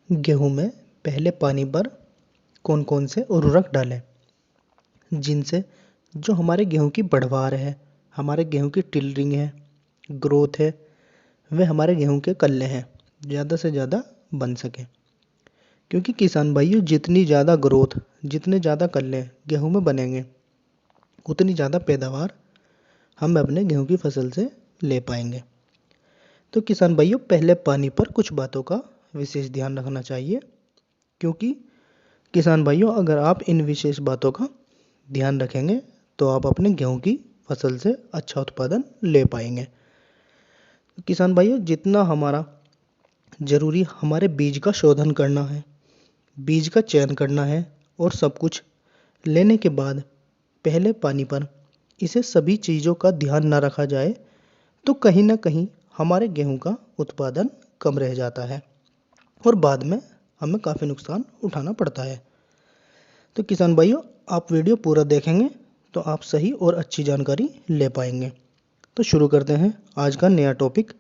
गेहूं में पहले पानी पर कौन कौन से उर्वरक डालें जिनसे जो हमारे गेहूं की पैदावार है, हमारे गेहूं की टिलरिंग है, ग्रोथ है, वे हमारे गेहूं के कल्ले हैं ज़्यादा से ज़्यादा बन सके। क्योंकि किसान भाइयों, जितनी ज़्यादा ग्रोथ, जितने ज़्यादा कल्ले गेहूं में बनेंगे, उतनी ज़्यादा पैदावार हम अपने गेहूं की फसल से ले पाएंगे। तो किसान भाइयों, पहले पानी पर कुछ बातों का विशेष ध्यान रखना चाहिए। क्योंकि किसान भाइयों, अगर आप इन विशेष बातों का ध्यान रखेंगे तो आप अपने गेहूं की फसल से अच्छा उत्पादन ले पाएंगे। किसान भाइयों, जितना हमारा ज़रूरी हमारे बीज का शोधन करना है, बीज का चयन करना है और सब कुछ लेने के बाद पहले पानी पर इसे सभी चीज़ों का ध्यान न रखा जाए तो कहीं ना कहीं हमारे गेहूं का उत्पादन कम रह जाता है और बाद में हमें काफ़ी नुकसान उठाना पड़ता है। तो किसान भाइयों, आप वीडियो पूरा देखेंगे तो आप सही और अच्छी जानकारी ले पाएंगे। तो शुरू करते हैं आज का नया टॉपिक,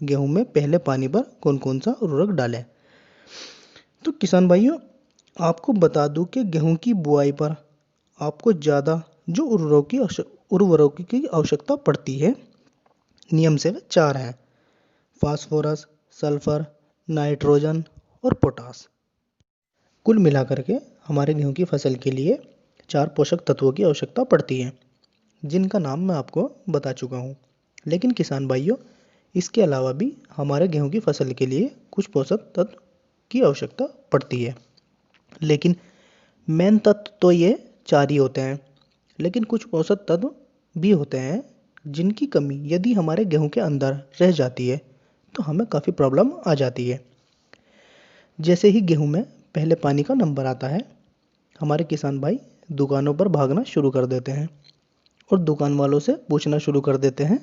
गेहूं में पहले पानी पर कौन कौन सा उर्वरक डालें। तो किसान भाइयों, आपको बता दूं कि गेहूं की बुआई पर आपको ज़्यादा जो उर्वरकों की आवश्यकता पड़ती है, नियम से वे 4 हैं: फास्फोरस, सल्फर, नाइट्रोजन और पोटास। कुल मिलाकर के हमारे गेहूं की फसल के लिए 4 पोषक तत्वों की आवश्यकता पड़ती है, जिनका नाम मैं आपको बता चुका हूँ। लेकिन किसान भाइयों, इसके अलावा भी हमारे गेहूं की फसल के लिए कुछ पोषक तत्व की आवश्यकता पड़ती है। लेकिन मेन तत्व तो ये 4 ही होते हैं, लेकिन कुछ पोषक तत्व भी होते हैं जिनकी कमी यदि हमारे गेहूं के अंदर रह जाती है तो हमें काफ़ी प्रॉब्लम आ जाती है। जैसे ही गेहूं में पहले पानी का नंबर आता है, हमारे किसान भाई दुकानों पर भागना शुरू कर देते हैं और दुकान वालों से पूछना शुरू कर देते हैं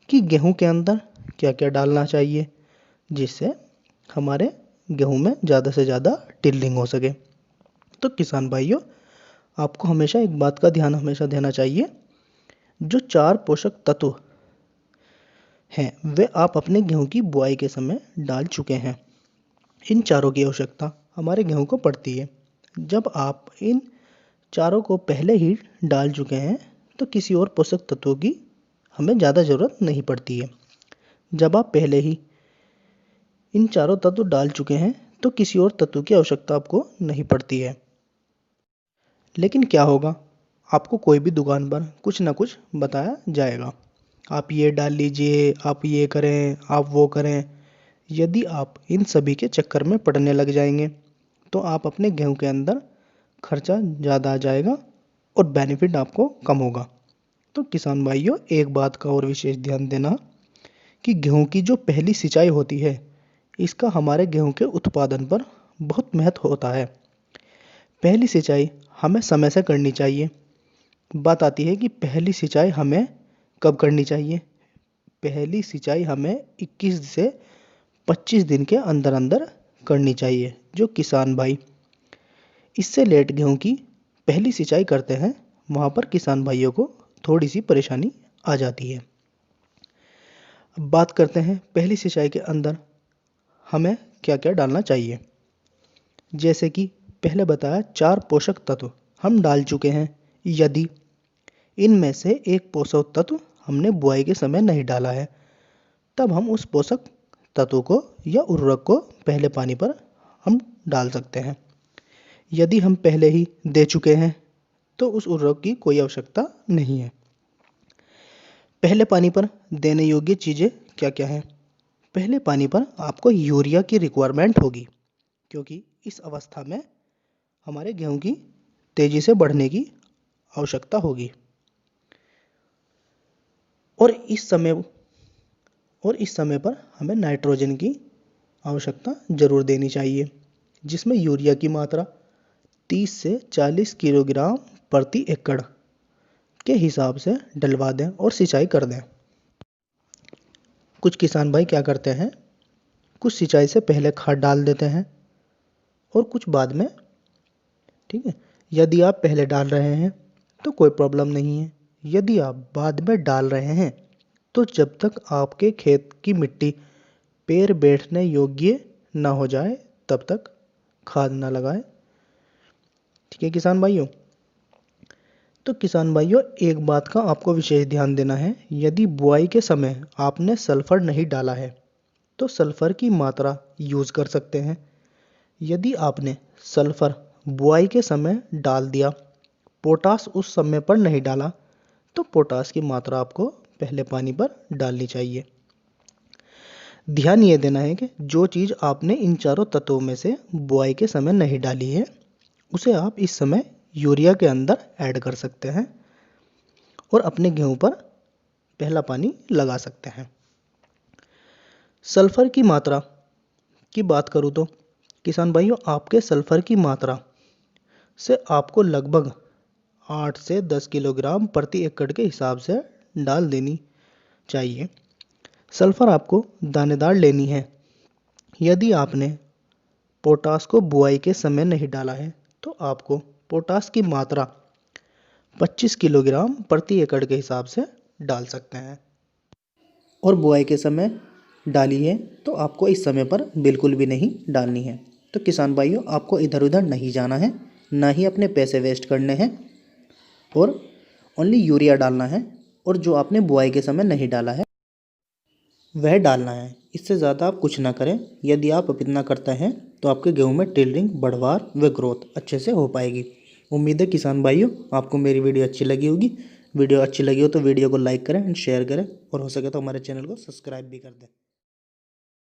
कि गेहूं के अंदर क्या क्या डालना चाहिए जिससे हमारे गेहूं में ज़्यादा से ज़्यादा टिल्लिंग हो सके। तो किसान भाइयों, आपको हमेशा एक बात का ध्यान हमेशा देना चाहिए, जो 4 पोषक तत्व हैं वे आप अपने गेहूं की बुआई के समय डाल चुके हैं। इन चारों की आवश्यकता हमारे गेहूं को पड़ती है। जब आप इन चारों को पहले ही डाल चुके हैं तो किसी और पोषक तत्वों की हमें ज़्यादा ज़रूरत नहीं पड़ती है। जब आप पहले ही इन चारों तत्व डाल चुके हैं तो किसी और तत्व की आवश्यकता आपको नहीं पड़ती है। लेकिन क्या होगा, आपको कोई भी दुकान पर कुछ ना कुछ बताया जाएगा, आप ये डाल लीजिए, आप ये करें, आप वो करें। यदि आप इन सभी के चक्कर में पड़ने लग जाएंगे तो आप अपने गेहूं के अंदर खर्चा ज़्यादा आ जाएगा और बेनिफिट आपको कम होगा। तो किसान भाइयों, एक बात का और विशेष ध्यान देना कि गेहूं की जो पहली सिंचाई होती है, इसका हमारे गेहूं के उत्पादन पर बहुत महत्व होता है। पहली सिंचाई हमें समय से करनी चाहिए। बात आती है कि पहली सिंचाई हमें कब करनी चाहिए। पहली सिंचाई हमें 21 से 25 दिन के अंदर अंदर करनी चाहिए। जो किसान भाई इससे लेट गेहूं की पहली सिंचाई करते हैं, वहाँ पर किसान भाइयों को थोड़ी सी परेशानी आ जाती है। अब बात करते हैं पहली सिंचाई के अंदर हमें क्या क्या डालना चाहिए। जैसे कि पहले बताया, 4 पोषक तत्व हम डाल चुके हैं। यदि इनमें से एक पोषक तत्व हमने बुआई के समय नहीं डाला है, तब हम उस पोषक तत्व को या उर्वरक को पहले पानी पर हम डाल सकते हैं। यदि हम पहले ही दे चुके हैं तो उस उर्वरक की कोई आवश्यकता नहीं है। पहले पानी पर देने योग्य चीज़ें क्या क्या हैं? पहले पानी पर आपको यूरिया की रिक्वायरमेंट होगी, क्योंकि इस अवस्था में हमारे गेहूं की तेज़ी से बढ़ने की आवश्यकता होगी। और इस समय पर हमें नाइट्रोजन की आवश्यकता ज़रूर देनी चाहिए, जिसमें यूरिया की मात्रा 30 से 40 किलोग्राम प्रति एकड़ के हिसाब से डलवा दें और सिंचाई कर दें। कुछ किसान भाई क्या करते हैं, कुछ सिंचाई से पहले खाद डाल देते हैं और कुछ बाद में। ठीक है, यदि आप पहले डाल रहे हैं तो कोई प्रॉब्लम नहीं है। यदि आप बाद में डाल रहे हैं तो जब तक आपके खेत की मिट्टी पैर बैठने योग्य ना हो जाए तब तक खाद ना लगाएं। ठीक है किसान भाइयों। तो किसान भाइयों, एक बात का आपको विशेष ध्यान देना है, यदि बुआई के समय आपने सल्फर नहीं डाला है तो सल्फर की मात्रा यूज कर सकते हैं। यदि आपने सल्फर बुआई के समय डाल दिया, पोटास उस समय पर नहीं डाला, तो पोटास की मात्रा आपको पहले पानी पर डालनी चाहिए। ध्यान ये देना है कि जो चीज़ आपने इन चारों तत्वों में से बुआई के समय नहीं डाली है, उसे आप इस समय यूरिया के अंदर ऐड कर सकते हैं और अपने गेहूं पर पहला पानी लगा सकते हैं। सल्फर की मात्रा की बात करूं तो किसान भाइयों, आपके सल्फर की मात्रा से आपको लगभग 8 से 10 किलोग्राम प्रति एकड़ के हिसाब से डाल देनी चाहिए। सल्फर आपको दानेदार लेनी है। यदि आपने पोटास को बुआई के समय नहीं डाला है तो आपको पोटास की मात्रा 25 किलोग्राम प्रति एकड़ के हिसाब से डाल सकते हैं। और बुआई के समय डाली है तो आपको इस समय पर बिल्कुल भी नहीं डालनी है। तो किसान भाइयों, आपको इधर उधर नहीं जाना है, ना ही अपने पैसे वेस्ट करने हैं, और ओनली यूरिया डालना है, और जो आपने बुआई के समय नहीं डाला है वह डालना है। इससे ज़्यादा आप कुछ ना करें। यदि आप इतना करते हैं तो आपके गेहूं में टिलरिंग, बढ़वार व ग्रोथ अच्छे से हो पाएगी। उम्मीद है किसान भाइयों आपको मेरी वीडियो अच्छी लगी होगी। वीडियो अच्छी लगी हो तो वीडियो को लाइक करें एंड शेयर करें, और हो सके तो हमारे चैनल को सब्सक्राइब भी कर दें।